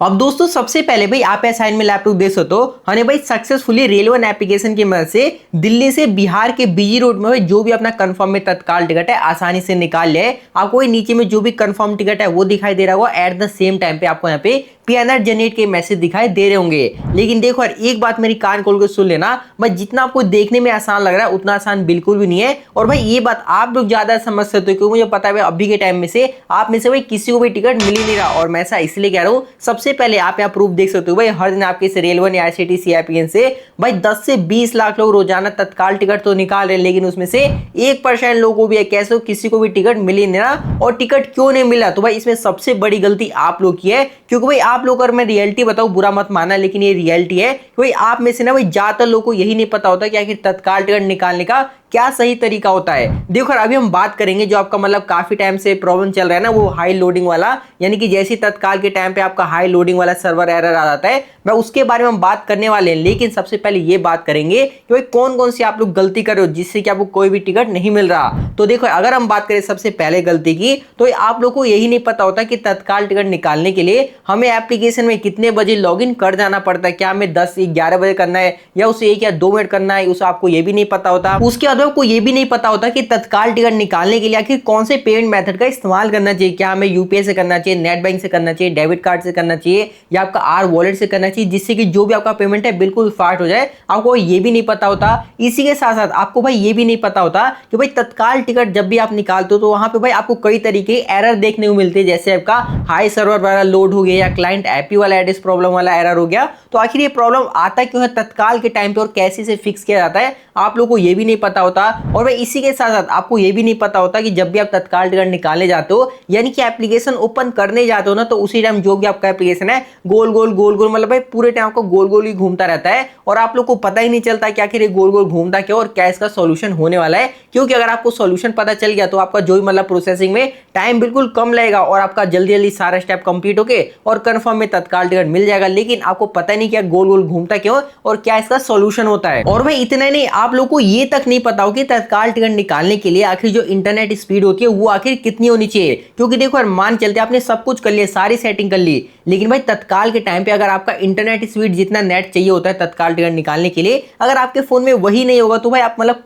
अब दोस्तों सबसे पहले भाई आप साइड में लैपटॉप देख सकते हो हमने भाई सक्सेसफुली रेलवे वन एप्लीकेशन की मदद से दिल्ली से बिहार के बीजी रोड में भाई जो भी अपना कंफर्म में तत्काल टिकट है आसानी से निकाल ले। आपको वही नीचे में जो भी कंफर्म टिकट है वो दिखाई दे रहा होगा। एट द सेम टाइम पे आपको यहाँ पे पीएनआर जनरेट के मैसेज दिखाई दे रहे होंगे। लेकिन देखो यार एक बात मेरी कान खोल के सुन लेना, भाई जितना आपको देखने में आसान लग रहा है उतना आसान बिल्कुल भी नहीं है। और भाई ये बात आप लोग ज्यादा समझ सकते हो क्योंकि मुझे पता है अभी के टाइम में से आप में से भाई किसी को भी टिकट मिल ही नहीं रहा। और मैं ऐसा इसलिए कह रहा हूँ, सबसे पहले आप यहाँ प्रूफ देख सकते हो भाई हर दिन आपके इस रेलवे या आईआरसीटीसी एप्लीकेशन से भाई 10 से 20 लाख लोग रोजाना तत्काल टिकट तो निकाल रहे हैं, लेकिन उसमें से 1% लोगों को भी कैसे किसी को भी टिकट मिल ही नहीं रहा। और टिकट क्यों नहीं मिला तो भाई इसमें सबसे बड़ी गलती आप लोग की है। क्योंकि भाई आप लोग, अगर मैं रियलिटी बताऊं बुरा मत माना, लेकिन ये रियलिटी है कि भाई आप में से ना भाई ज्यादातर लोगों को यही नहीं पता होता कि आखिर तत्काल टिकट निकालने का क्या सही तरीका होता है। देखो अभी हम बात करेंगे जो आपका मतलब काफी टाइम से प्रॉब्लम चल रहा है ना, वो हाई लोडिंग वाला, यानी कि जैसे तत्काल के टाइम पे आपका हाई लोडिंग वाला सर्वर एरर आ जाता है, मैं उसके बारे में हम बात करने वाले हैं। लेकिन सबसे पहले ये बात करेंगे कि भाई कौन कौन सी आप लोग गलती कर रहे हो जिससे कि आपको कोई भी टिकट नहीं मिल रहा। तो देखो अगर हम बात करें सबसे पहले गलती की, तो आप लोग को यही नहीं पता होता कि तत्काल टिकट निकालने के लिए हमें एप्लीकेशन में कितने बजे लॉगिन कर जाना पड़ता है। क्या हमें 10-11 बजे करना है या उसे 1 या 2 मिनट करना है, उसे आपको ये भी नहीं पता होता। उसके बाद आपको ये भी नहीं पता होता कि तत्काल टिकट निकालने के लिए आखिर कौन से पेमेंट मेथड का इस्तेमाल करना चाहिए। क्या हमें यूपीआई से करना चाहिए, नेट बैंक से करना चाहिए, डेबिट कार्ड से करना चाहिए, या आपका आर वॉलेट से करना चाहिए, जिससे कि जो भी आपका पेमेंट है बिल्कुल फास्ट हो जाए। आपको ये भी नहीं पता होता। इसी के साथ साथ आपको भाई ये भी नहीं पता होता कि भाई तत्काल टिकट जब भी आप निकालते हो तो वहां पे भाई आपको कई तरीके एरर देखने को मिलते हैं। जैसे आपका हाई सर्वर वाला लोड हो गया या क्लाइंट एपी वाला एड्रेस प्रॉब्लम वाला एरर हो गया। तो आखिर ये प्रॉब्लम आता क्यों है तत्काल के टाइम पे और कैसे से फिक्स किया जाता है, आप लोगों को ये भी नहीं पता होता। और भाई इसी के साथ साथ आपको ये भी नहीं पता होता कि जब भी आप तत्काल टिकट निकालने जाते हो, यानी कि एप्लीकेशन ओपन करने जाते हो ना, तो उसी टाइम जो भी आपका एप्लीकेशन है गोल गोल गोल गोल, मतलब भाई पूरे टाइम आपको गोल गोल ही घूमता रहता है और आप लोग को पता ही नहीं चलता कि आखिर ये गोल गोल घूमता क्या और क्या इसका सॉल्यूशन होने वाला है। क्योंकि अगर आपको सॉल्यूशन पता चल गया तो आपका जो भी मतलब प्रोसेसिंग में टाइम बिल्कुल कम लगेगा और आपका जल्दी जल्दी सारा स्टेप कंप्लीट होके और कंफर्म में तत्काल टिकट मिल जाएगा। लेकिन आपको पता नहीं क्या गोल गोल घूमता क्यों और क्या इसका सॉल्यूशन होता है। और भाई इतना नहीं, आप लोग को ये तक नहीं पता हो कि तत्काल टिकट निकालने के लिए आखिर जो इंटरनेट स्पीड होती है वो आखिर कितनी होनी चाहिए। क्योंकि देखो यार मान चलते आपने सब कुछ कर लिया, सारी सेटिंग कर ली, लेकिन भाई तत्काल के टाइम पे अगर आपका इंटरनेट स्पीड जितना नेट चाहिए होता है तत्काल टिकट निकालने के लिए, अगर आपके फोन में वही नहीं होगा तो भाई आप मतलब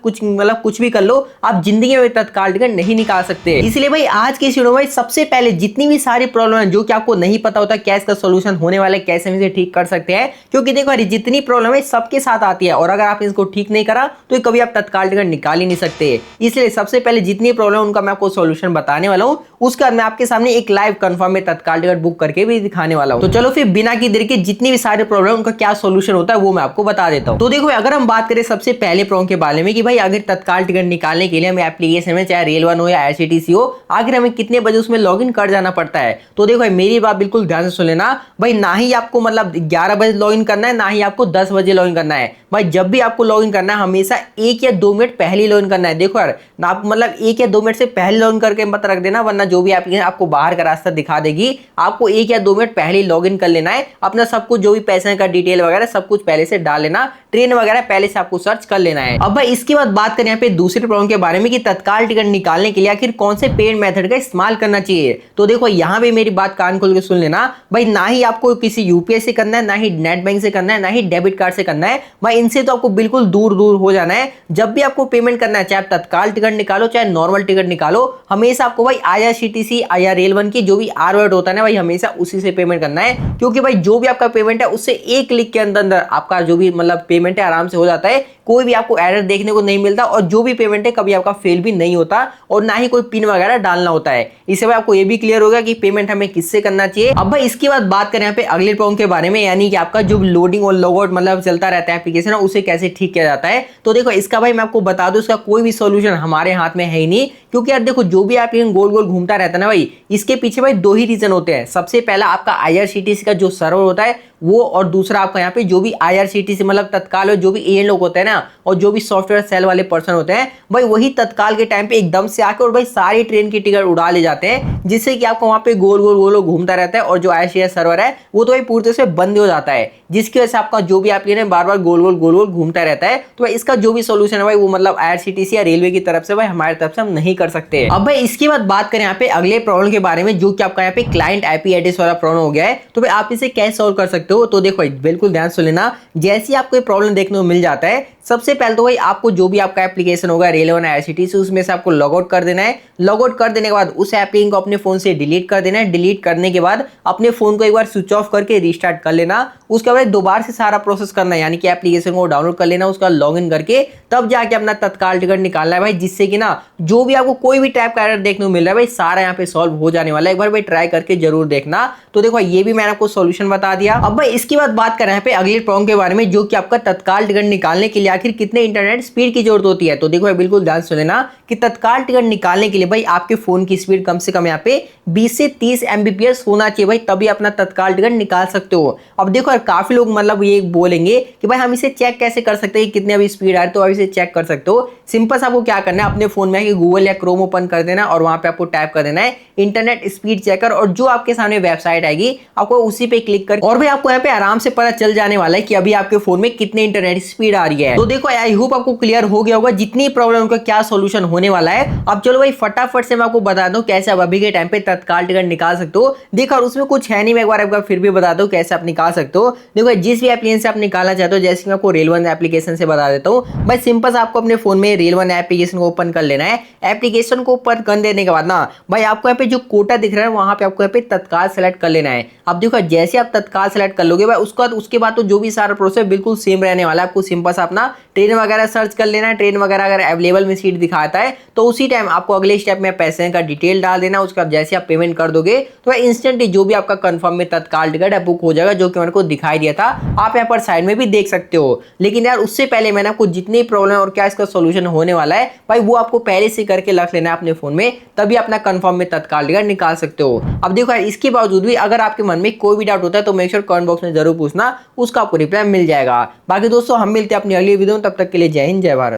कुछ भी कर लो, आप जिंदगी में तत्काल टिकट नहीं निकाल सकते। इसलिए भाई आज की इस वीडियो में सबसे पहले जितनी भी सारी प्रॉब्लम है जो कि आपको नहीं पता होता क्या इसका सोल्यूशन होने वाला है, कैसे हम इसे ठीक कर सकते हैं। क्योंकि देखो यार जितनी प्रॉब्लम है सबके साथ आती है और अगर आप इसको ठीक नहीं करा तो कभी आप तत्काल टिकट निकाल ही नहीं सकते। इसलिए सबसे पहले जितनी प्रॉब्लम उनका मैं आपको सॉल्यूशन बताने वाला हूं, उसका मैं आपके सामने एक लाइव कंफर्म में तत्काल टिकट बुक करके भी दिखाने वाला हूं। तो चलो फिर बिना की देर के जितनी भी सारे प्रॉब्लम उनका क्या सॉल्यूशन होता है वो मैं आपको बता देता हूं। तो देखो अगर हम बात करें सबसे पहले प्रॉब्लम के बारे में कि भाई अगर तत्काल टिकट निकालने के लिए हमें एप्लीकेशन में चाहे रेल वन हो या आईआरसीटीसी हो, आखिर हमें कितने बजे उसमें लॉगिन कर जाना पड़ता है। तो देखो मेरी बात बिल्कुल ध्यान से सुन लेना भाई, ना ही आपको मतलब 11 बजे लॉगिन करना है, ना ही आपको 10 बजे लॉगिन करना है। भाई जब भी आपको लॉगिन करना है हमेशा 1 या 2 मिनट पहले लॉगिन करना है। देखो यार ना आप मतलब 1 या 2 मिनट से पहले लॉगिन करके मत रख देना, वरना जो भी एप्लीकेशन आपको बाहर का रास्ता दिखा देगी। आपको 1 या 2 मिनट पहले लॉगिन कर लेना है, अपना सब कुछ जो भी पैसे का डिटेल वगैरह सब कुछ पहले से डाल लेना, ट्रेन वगैरह पहले से आपको सर्च कर लेना है। अब भाई इसके बाद बात करें यहाँ पे दूसरी प्रॉब्लम के बारे में कि तत्काल टिकट निकालने के लिए आखिर कौन से पेमेंट मेथड का इस्तेमाल करना चाहिए। तो देखो यहाँ पे मेरी बात कान खोल के सुन लेना भाई, ना ही आपको किसी यूपीआई से करना है, ना ही नेट बैंक से करना है, ना ही डेबिट कार्ड से करना है। भाई इनसे तो आपको बिल्कुल दूर दूर हो जाना है। जब भी आपको पेमेंट करना है, चाहे आप तत्काल टिकट निकालो चाहे नॉर्मल टिकट निकालो, हमेशा आपको भाई आईआरसीटीसी या रेल वन की जो भी आर वर्ड होता है ना भाई, हमेशा उसी से पेमेंट करना है। क्योंकि भाई जो भी आपका पेमेंट है उससे एक क्लिक के अंदर अंदर आपका जो भी मतलब पेमेंट है आराम से हो जाता है, कोई भी आपको एरर देखने को नहीं मिलता और जो भी पेमेंट है कभी आपका फेल भी नहीं होता और ना ही कोई पिन वगैरह डालना होता है। इससे भाई आपको ये भी क्लियर होगा कि पेमेंट हमें किससे करना चाहिए। अब भाई इसके बाद बात करें यहाँ पे अगले प्रॉब्लम के बारे में, यानी कि आपका जो लोडिंग और लॉगआउट मतलब चलता रहता है एप्लीकेशन, उसे कैसे ठीक किया जाता है। तो देखो इसका भाई मैं आपको बता दूं, इसका कोई भी सोल्यूशन हमारे हाथ में है ही नहीं। क्योंकि यार देखो जो भी एप्लीकेशन गोल गोल घूमता रहता है ना भाई, इसके पीछे भाई 2 ही रीजन होते हैं। सबसे पहला आपका आईआरसीटीसी का जो सर्वर होता है वो, और दूसरा आपका यहाँ पे जो भी आईआरसीटीसी मतलब तत्काल और जो भी एजेंट लोग होते हैं ना और जो भी सॉफ्टवेयर सेल वाले पर्सन होते हैं भाई, वही तत्काल के टाइम पे एकदम से आके और भाई सारी ट्रेन की टिकट उड़ा ले जाते हैं, जिससे कि आपको वहां पे गोल गोल गोल घूमता रहता है और जो आईआरसीटीसी सर्वर है वो तो भाई पूरी तरह से बंद हो जाता है, जिसकी वजह से आपका जो भी एप्लीकेशन बार बार गोल गोल घूमता रहता है। तो भाई इसका जो भी सोल्यूशन है भाई वो मतलब आईआरसीटीसी या रेलवे की तरफ से भाई हमारी तरफ से हम नहीं कर कर सकते हैं। अब भाई इसके बाद बात करें यहाँ पे अगले प्रॉब्लम के बारे में, जो कि आपका यहाँ पे क्लाइंट आईपी एड्रेस वाला प्रॉब्लम हो गया है। तो भाई आप इसे कैसे सॉल्व कर सकते हो, तो देखो बिल्कुल ध्यान से लेना। जैसे ही आपको प्रॉब्लम देखने को मिल जाता है, सबसे पहले तो भाई आपको जो भी आपका एप्लीकेशन होगा रेलवन आईआरसीटी से, उसमें से आपको लॉग आउट कर देना है। लॉग आउट कर देने के बाद उस एप्लीकेशन को अपने फोन से डिलीट कर देना है। डिलीट करने के बाद अपने फोन को एक बार स्विच ऑफ करके रीस्टार्ट कर लेना। उसके बाद दोबारा से सारा प्रोसेस करना है, यानी कि एप्लीकेशन को डाउनलोड कर लेना, उसका लॉग इन करके तब जाके अपना तत्काल टिकट निकालना है भाई, जिससे कि ना जो भी आपको कोई भी टाइप का एरर देखने को मिल रहा है भाई, सारा यहाँ पे सॉल्व हो जाने वाला है। एक बार भाई ट्राई करके जरूर देखना। तो देखो ये भी मैंने आपको सॉल्यूशन बता दिया। अब भाई इसके बाद बात करें यहाँ पे अगले प्रॉब्लम के बारे में, जो कि आपका तत्काल टिकट निकालने के लिए आखिर कितने इंटरनेट स्पीड की जरूरत होती है। तो देखो भाई बिल्कुल ध्यान से लेना कि तत्काल टिकट निकालने के लिए भाई आपके फोन की स्पीड कम से कम यहाँ पे 20 से 30 एमबीपीएस होना चाहिए भाई, तभी अपना तत्काल टिकट निकाल सकते हो। अब देखो यार काफी लोग मतलब ये बोलेंगे कि भाई हम इसे चेक कैसे कर सकते हैं कि कितने अभी स्पीड आ रही है, तो आप इसे चेक कर सकते हो। सिंपल सा आपको क्या करना है, अपने फोन में गूगल या क्रोम ओपन कर देना और वहां पे आपको टाइप कर देना है इंटरनेट स्पीड चेकर, और जो आपके सामने वेबसाइट आएगी आपको उसी पे क्लिक कर, और भाई आपको यहाँ पे आराम से पता चल जाने वाला है कि अभी आपके फोन में कितने इंटरनेट स्पीड आ रही है। तो देखो आई होप आपको क्लियर हो गया होगा जितनी प्रॉब्लम का क्या सोल्यूशन होने वाला है। अब चलो भाई फटाफट से मैं आपको बता दूं कैसे आप अभी के टाइम पे तत्काल टिकट निकाल सकते हो। देखो उसमें कुछ है नहीं, मैं एक बार फिर भी बता दूं कैसे आप निकाल सकते हो। देखो जिस भी एप्लीकेशन से आप निकालना चाहते हो, जैसे मैं आपको रेलवन एप्लीकेशन से बता देता हूँ भाई। सिंपल से आपको अपने फोन में रेलवन एप्लीकेशन को ओपन कर लेना है। एप्लीकेशन को ओपन कर देने के बाद ना भाई आपको यहाँ पे जो कोटा दिख रहा है वहां पे आपको यहाँ पे तत्काल सेलेक्ट कर लेना है। अब देखो जैसे आप तत्काल सेलेक्ट कर लोगे भाई, उसके बाद तो जो भी सारा प्रोसेस बिल्कुल सेम रहने वाला है। आपको सिंपल सा अपना ट्रेन वगैरह सर्च कर लेना है। ट्रेन वगैरह अगर अवेलेबल में सीट दिखाता है तो उसी टाइम आपको अगले स्टेप में पैसे का डिटेल डाल देना। उसके बाद जैसे आप पेमेंट कर दोगे तो इंस्टेंटली जो भी आपका कंफर्म में तत्काल टिकट है बुक हो जाएगा, जो कि मैंने को दिखाई दिया था। आप यहाँ पर साइड में भी देख सकते हो। लेकिन यार उससे पहले मैंने आपको जितनी प्रॉब्लम और क्या इसका सोल्यूशन होने वाला है भाई, वो आपको पहले से करके रख लेना है अपने फोन में, तभी अपना कंफर्म में तत्काल टिकट निकाल सकते हो। अब देखो यार इसके बावजूद भी अगर आपके मन में कोई भी डाउट होता है तो मेक श्योर कमेंट बॉक्स में जरूर पूछना, उसका आपको रिप्लाई मिल जाएगा। बाकी दोस्तों हम मिलते हैं अपनी अगली वीडियो में, तब तक के लिए जय हिंद जय भारत।